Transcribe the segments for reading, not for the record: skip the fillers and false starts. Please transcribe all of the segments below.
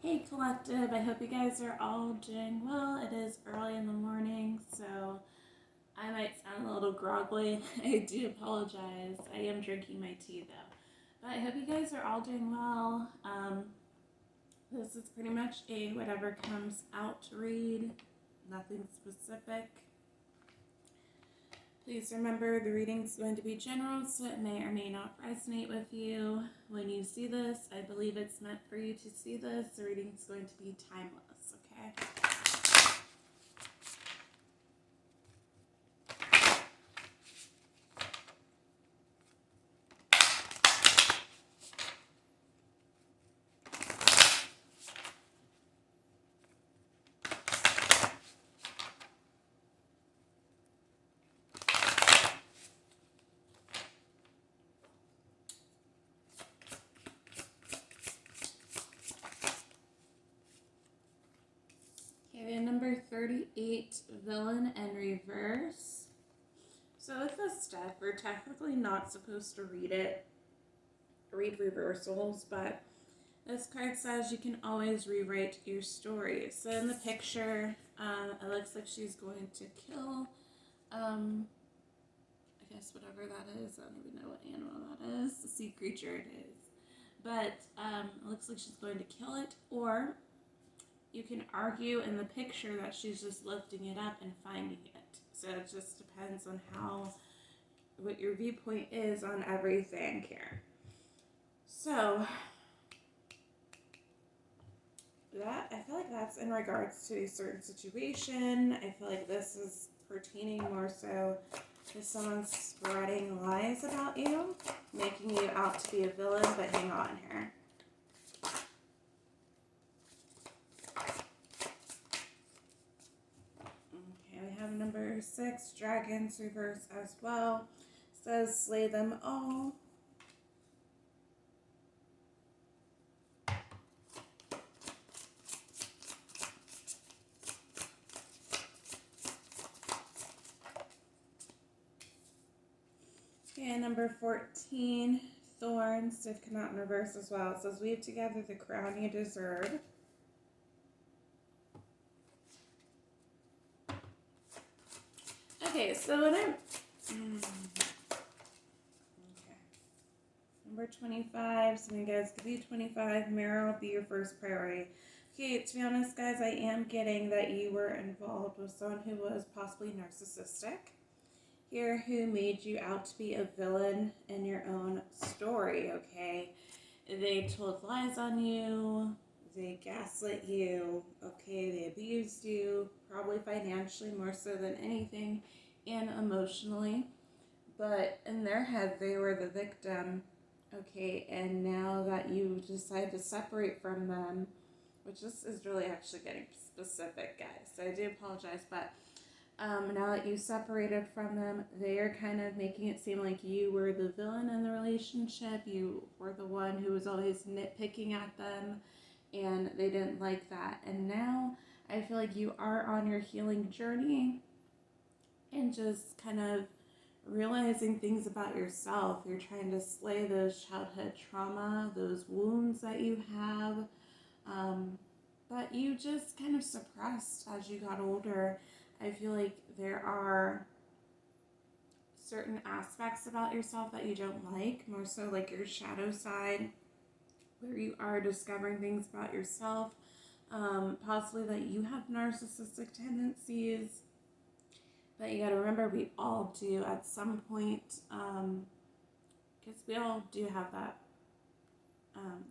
Hey Collective, I hope you guys are all doing well. It is early in the morning, so I might sound a little groggly. I do apologize. I am drinking my tea though. But I hope you guys are all doing well. This is pretty much a whatever comes out to read, nothing specific. Please remember the reading is going to be general, so it may or may not resonate with you. When you see this, I believe it's meant for you to see this. The reading is going to be timeless, okay? Okay, number 38, Villain and Reverse. So with this deck, we're technically not supposed to read reversals, but this card says you can always rewrite your story. So in the picture, it looks like she's going to kill, I guess whatever that is. I don't even know what animal that is. The sea creature it is. But it looks like she's going to kill it, or you can argue in the picture that she's just lifting it up and finding it. So it just depends on what your viewpoint is on everything here. So that, I feel like that's in regards to a certain situation. I feel like this is pertaining more so to someone spreading lies about you, making you out to be a villain, but hang on here. Number 6, dragons reverse as well. Says slay them all. Okay, number 14, thorns did come out in reverse as well. It says weave together the crown you deserve. Okay, so when I'm number 25, so you guys could be 25, Meryl will be your first priority. Okay, to be honest, guys, I am getting that you were involved with someone who was possibly narcissistic here, who made you out to be a villain in your own story, okay? They told lies on you, they gaslit you, okay? They abused you, probably financially more so than anything, and emotionally. But in their head, they were the victim, okay? And now that you decide to separate from them, which this is really actually getting specific, guys, so I do apologize, but now that you separated from them, they are kind of making it seem like you were the villain in the relationship. You were the one who was always nitpicking at them, and they didn't like that. And now I feel like you are on your healing journey and just kind of realizing things about yourself. You're trying to slay those childhood trauma, those wounds that you have, but you just kind of suppressed as you got older. I feel like there are certain aspects about yourself that you don't like, more so like your shadow side, where you are discovering things about yourself, possibly that you have narcissistic tendencies. But you got to remember, we all do at some point, because we all do have that,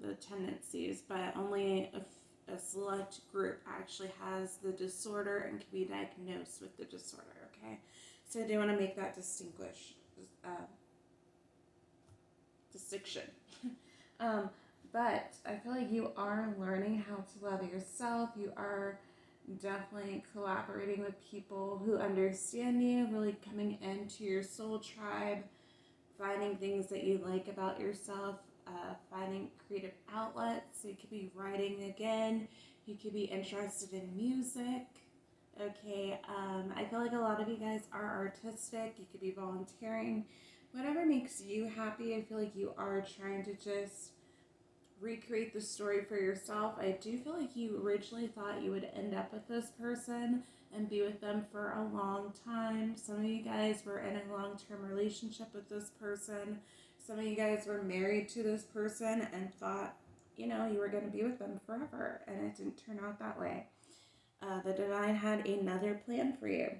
the tendencies, but only a select group actually has the disorder and can be diagnosed with the disorder, okay? So I do want to make that distinction. But I feel like you are learning how to love yourself. You are definitely collaborating with people who understand you, really coming into your soul tribe, finding things that you like about yourself, finding creative outlets. So you could be writing again. You could be interested in music. Okay, I feel like a lot of you guys are artistic. You could be volunteering. Whatever makes you happy, I feel like you are trying to just recreate the story for yourself. I do feel like you originally thought you would end up with this person and be with them for a long time. Some of you guys were in a long-term relationship with this person. Some of you guys were married to this person and thought, you know, you were going to be with them forever, and it didn't turn out that way. The divine had another plan for you.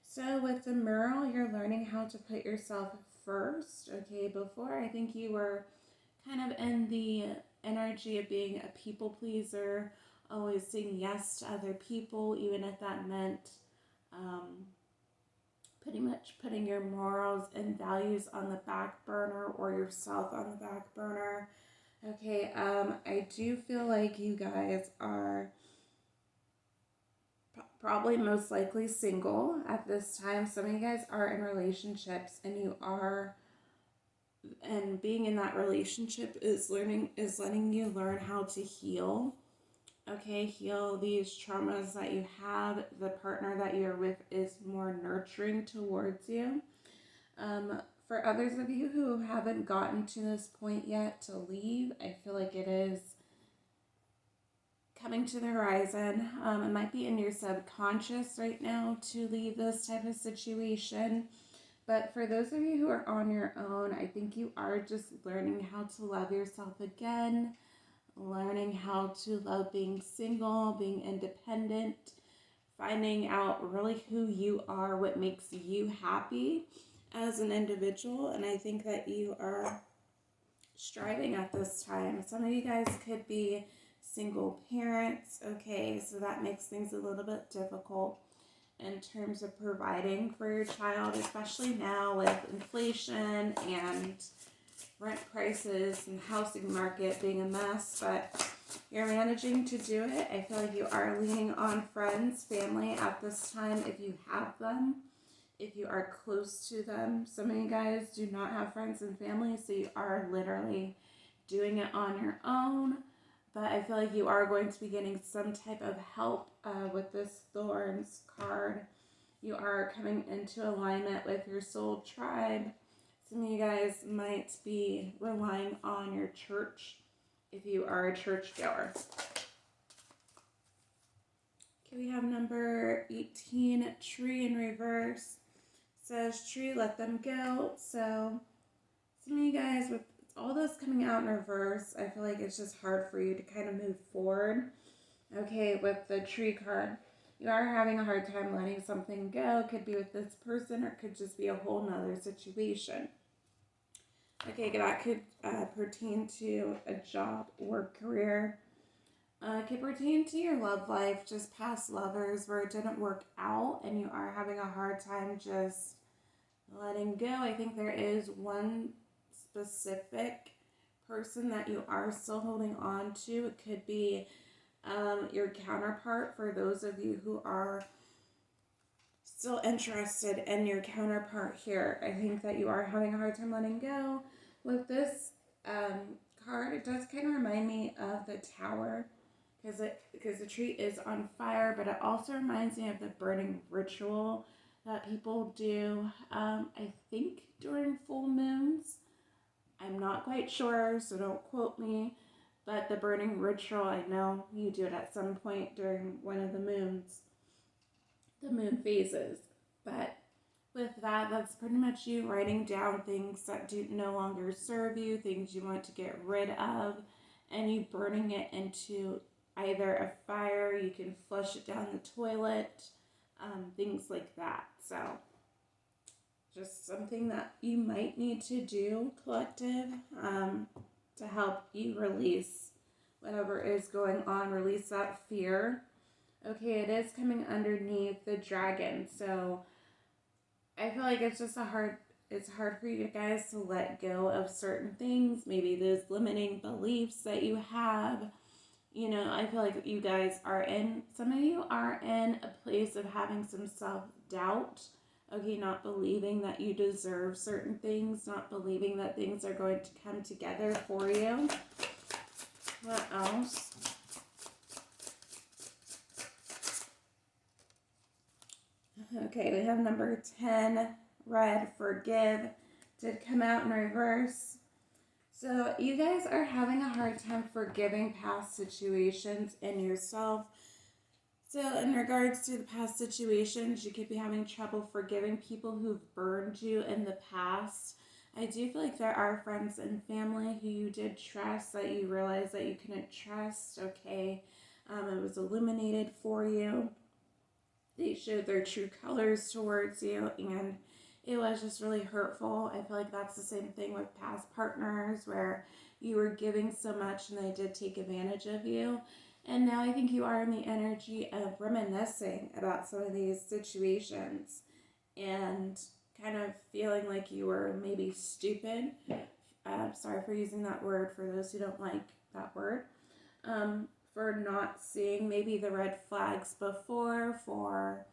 So with the Merle, you're learning how to put yourself first. Okay, before I think you were kind of in the energy of being a people pleaser, always saying yes to other people, even if that meant pretty much putting your morals and values on the back burner or yourself on the back burner. Okay, I do feel like you guys are probably most likely single at this time. Some of you guys are in relationships, and being in that relationship is letting you learn how to heal. Okay, heal these traumas that you have. The partner that you're with is more nurturing towards you. For others of you who haven't gotten to this point yet to leave, I feel like it is coming to the horizon. It might be in your subconscious right now to leave this type of situation. But for those of you who are on your own, I think you are just learning how to love yourself again, learning how to love being single, being independent, finding out really who you are, what makes you happy as an individual. And I think that you are striving at this time. Some of you guys could be single parents. Okay, so that makes things a little bit difficult in terms of providing for your child, especially now with inflation and rent prices and housing market being a mess, but you're managing to do it. I feel like you are leaning on friends, family at this time if you have them, if you are close to them. Some of you guys do not have friends and family, so you are literally doing it on your own. But I feel like you are going to be getting some type of help with this Thorns card. You are coming into alignment with your soul tribe. Some of you guys might be relying on your church if you are a churchgoer. Okay, we have number 18, tree in reverse. It says, tree, let them go. So some of you guys, with all this coming out in reverse, I feel like it's just hard for you to kind of move forward. Okay, with the tree card, you are having a hard time letting something go. It could be with this person, or it could just be a whole nother situation. Okay, that could pertain to a job or career. It could pertain to your love life, just past lovers where it didn't work out and you are having a hard time just letting go. I think there is one specific person that you are still holding on to. It could be your counterpart for those of you who are still interested in your counterpart here. I think that you are having a hard time letting go. With this card, it does kind of remind me of the Tower because the tree is on fire, but it also reminds me of the burning ritual that people do, I think during full moons. I'm not quite sure, so don't quote me. But the burning ritual, I know you do it at some point during one of the moons, the moon phases. But with that, that's pretty much you writing down things that do no longer serve you, things you want to get rid of, and you burning it into either a fire, you can flush it down the toilet, things like that. So just something that you might need to do, collective, to help you release whatever is going on, release that fear. Okay, it is coming underneath the dragon, so I feel like it's hard for you guys to let go of certain things, maybe those limiting beliefs that you have. You know, I feel like some of you are in a place of having some self-doubt. Okay, not believing that you deserve certain things, not believing that things are going to come together for you. What else? Okay, we have number 10, red, forgive, did come out in reverse. So you guys are having a hard time forgiving past situations and yourself. So in regards to the past situations, you could be having trouble forgiving people who've burned you in the past. I do feel like there are friends and family who you did trust that you realized that you couldn't trust. Okay, it was illuminated for you. They showed their true colors towards you, and it was just really hurtful. I feel like that's the same thing with past partners where you were giving so much and they did take advantage of you. And now I think you are in the energy of reminiscing about some of these situations and kind of feeling like you were maybe stupid. Sorry for using that word for those who don't like that word. For not seeing maybe the red flags before, for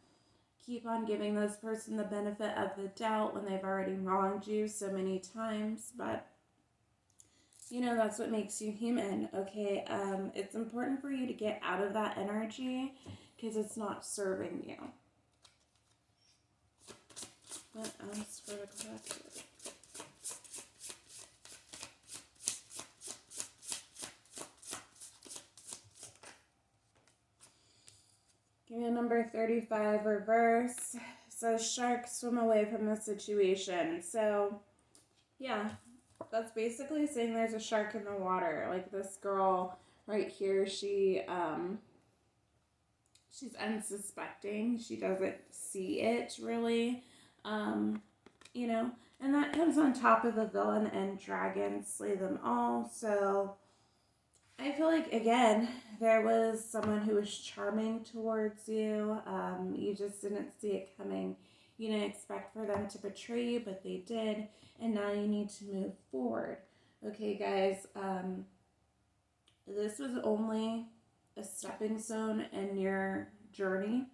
keep on giving this person the benefit of the doubt when they've already wronged you so many times. But that's what makes you human. Okay, it's important for you to get out of that energy because it's not serving you. What else for the collective? Give me a number 35 reverse. Says shark, swim away from the situation. So, yeah, that's basically saying there's a shark in the water. Like this girl right here, she's unsuspecting. She doesn't see it really. And that comes on top of the villain and dragon, slay them all. So I feel like, again, there was someone who was charming towards you. You just didn't see it coming. You didn't expect for them to betray you, but they did. And now you need to move forward. Okay, guys, this was only a stepping stone in your journey.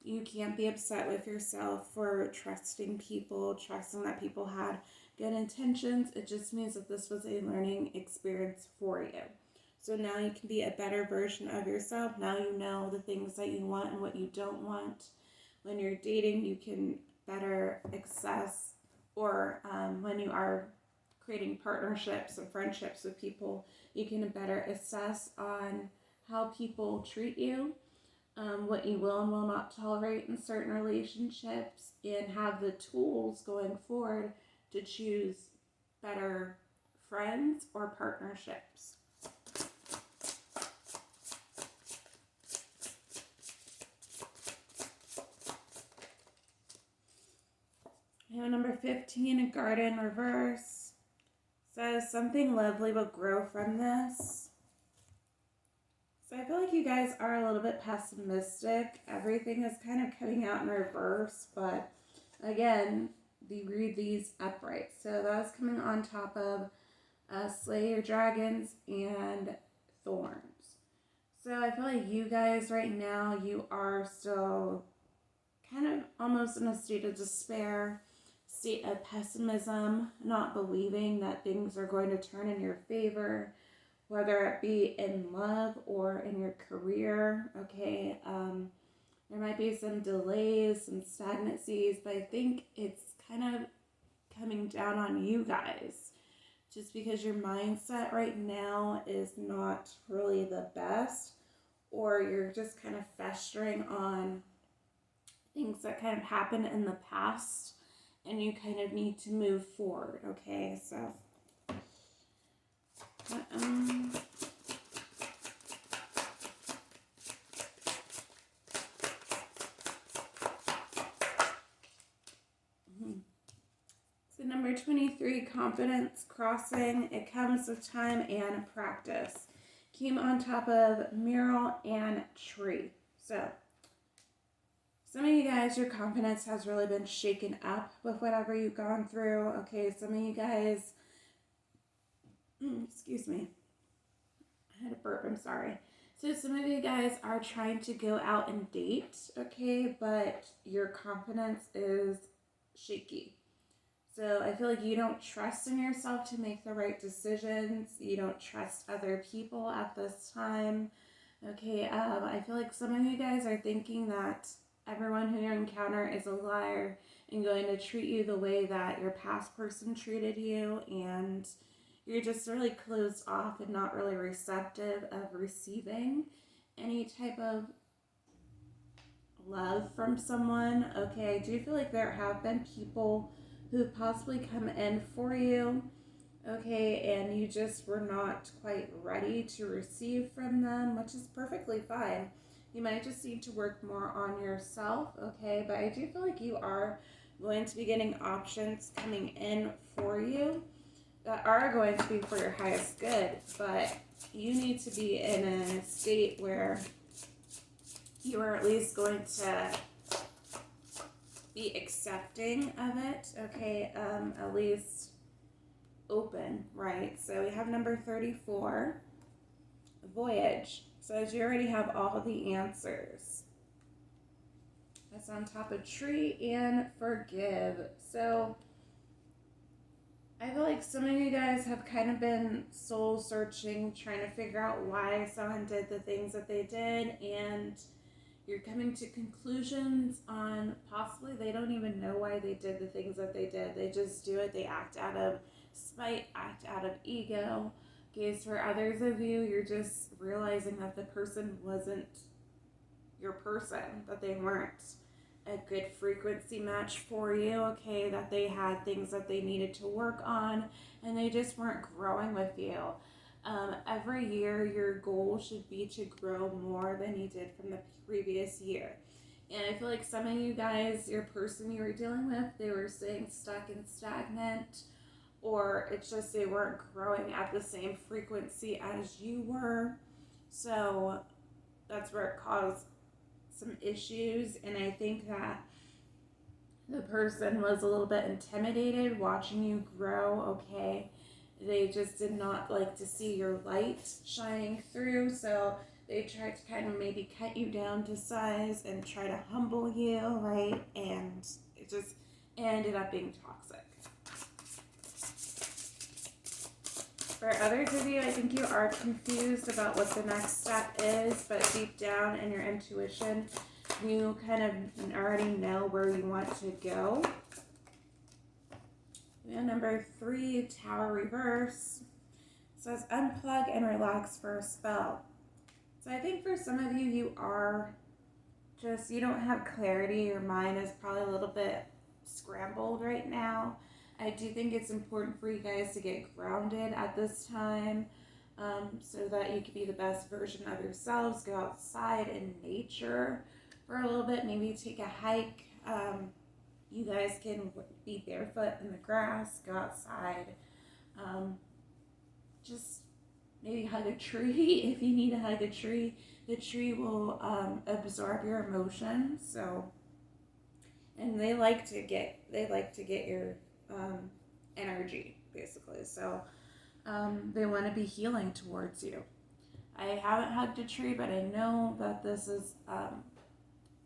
You can't be upset with yourself for trusting people, trusting that people had good intentions. It just means that this was a learning experience for you. So now you can be a better version of yourself. Now you know the things that you want and what you don't want. When you're dating, you can better assess, or when you are creating partnerships and friendships with people, you can better assess on how people treat you, what you will and will not tolerate in certain relationships, and have the tools going forward to choose better friends or partnerships. Number 15, a garden reverse. Says something lovely will grow from this. So I feel like you guys are a little bit pessimistic. Everything is kind of coming out in reverse, but again, read these upright. So that's coming on top of slay your dragons and thorns. So I feel like you guys right now, you are still kind of almost in a state of despair, state of pessimism, not believing that things are going to turn in your favor, whether it be in love or in your career. Okay, there might be some delays, some stagnancies, but I think it's kind of coming down on you guys, just because your mindset right now is not really the best, or you're just kind of festering on things that kind of happened in the past, and you kind of need to move forward. Okay, so so number 23, confidence crossing. It comes with time and practice. Came on top of mural and tree. So some of you guys, your confidence has really been shaken up with whatever you've gone through. Okay, some of you guys, excuse me, I had a burp, I'm sorry. So some of you guys are trying to go out and date, okay, but your confidence is shaky. So I feel like you don't trust in yourself to make the right decisions. You don't trust other people at this time. Okay, I feel like some of you guys are thinking that everyone who you encounter is a liar and going to treat you the way that your past person treated you. And you're just really closed off and not really receptive of receiving any type of love from someone. Okay, I do feel like there have been people who possibly come in for you, okay, and you just were not quite ready to receive from them, which is perfectly fine. You might just need to work more on yourself, okay, but I do feel like you are going to be getting options coming in for you that are going to be for your highest good, but you need to be in a state where you are at least going to be accepting of it, okay, at least open, right? So we have number 34, voyage. So as you already have all the answers. That's on top of tree and forgive. So I feel like some of you guys have kind of been soul searching, trying to figure out why someone did the things that they did, and you're coming to conclusions on possibly they don't even know why they did the things that they did. They just do it. They act out of spite, act out of ego. Okay, so for others of you, you're just realizing that the person wasn't your person, that they weren't a good frequency match for you, okay, that they had things that they needed to work on and they just weren't growing with you. Every year, your goal should be to grow more than you did from the previous year. And I feel like some of you guys, your person you were dealing with, they were staying stuck and stagnant, or it's just they weren't growing at the same frequency as you were. So that's where it caused some issues. And I think that the person was a little bit intimidated watching you grow, okay? They just did not like to see your light shining through, so they tried to kind of maybe cut you down to size and try to humble you, right? And it just ended up being toxic. For others of you, I think you are confused about what the next step is, but deep down in your intuition, you kind of already know where you want to go. And number 3, Tower Reverse, says unplug and relax for a spell. So I think for some of you, you are just, you don't have clarity. Your mind is probably a little bit scrambled right now. I do think it's important for you guys to get grounded at this time, so that you can be the best version of yourselves. Go outside in nature for a little bit, maybe take a hike. You guys can be barefoot in the grass, go outside. Just maybe hug a tree if you need to hug a tree. The tree will absorb your emotions. So, and they like to get your energy basically. So they want to be healing towards you. I haven't hugged a tree, but I know that this is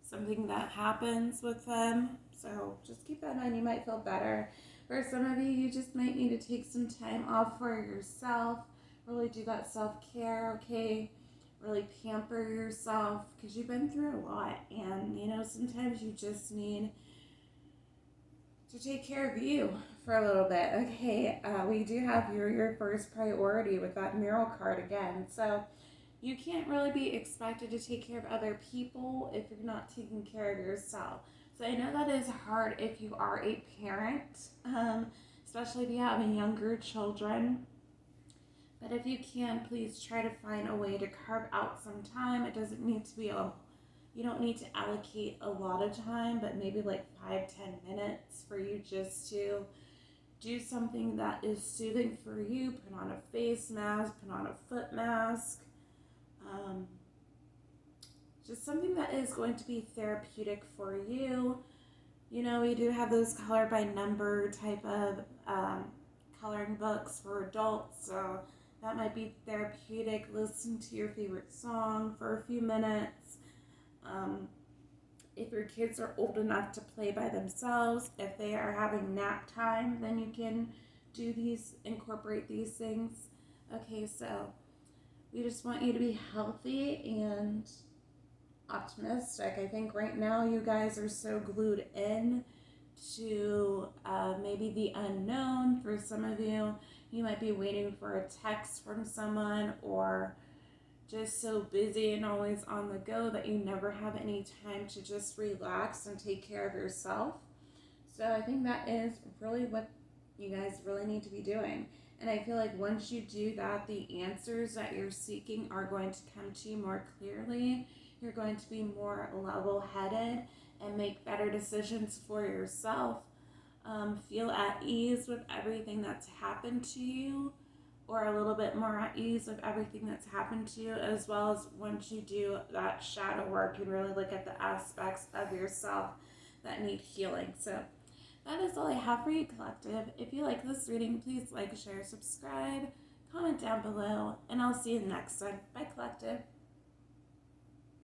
something that happens with them. So just keep that in mind. You might feel better. For some of you, you just might need to take some time off for yourself. Really do that self-care, okay? Really pamper yourself because you've been through a lot. And, you know, sometimes you just need to take care of you for a little bit. Okay, we do have your first priority with that mural card again. So you can't really be expected to take care of other people if you're not taking care of yourself. So I know that is hard if you are a parent, especially if you have younger children. But if you can, please try to find a way to carve out some time. It doesn't need to be you don't need to allocate a lot of time, but maybe like 5-10 minutes for you just to do something that is soothing for you. Put on a face mask, put on a foot mask. Just something that is going to be therapeutic for you. You know, we do have those color by number type of coloring books for adults, so that might be therapeutic. Listen to your favorite song for a few minutes. If your kids are old enough to play by themselves, if they are having nap time, then you can incorporate these things. Okay, so we just want you to be healthy and optimistic. I think right now you guys are so glued in to maybe the unknown. For some of you, You might be waiting for a text from someone, or just so busy and always on the go that you never have any time to just relax and take care of yourself. So I think that is really what you guys really need to be doing. And I feel like once you do that, the answers that you're seeking are going to come to you more clearly. You're going to be more level headed and make better decisions for yourself. Feel at ease with everything that's happened to you, or a little bit more at ease with everything that's happened to you, as well as once you do that shadow work and really look at the aspects of yourself that need healing. So that is all I have for you, collective. If you like this reading, please like, share, subscribe, comment down below, and I'll see you next time. Bye, collective.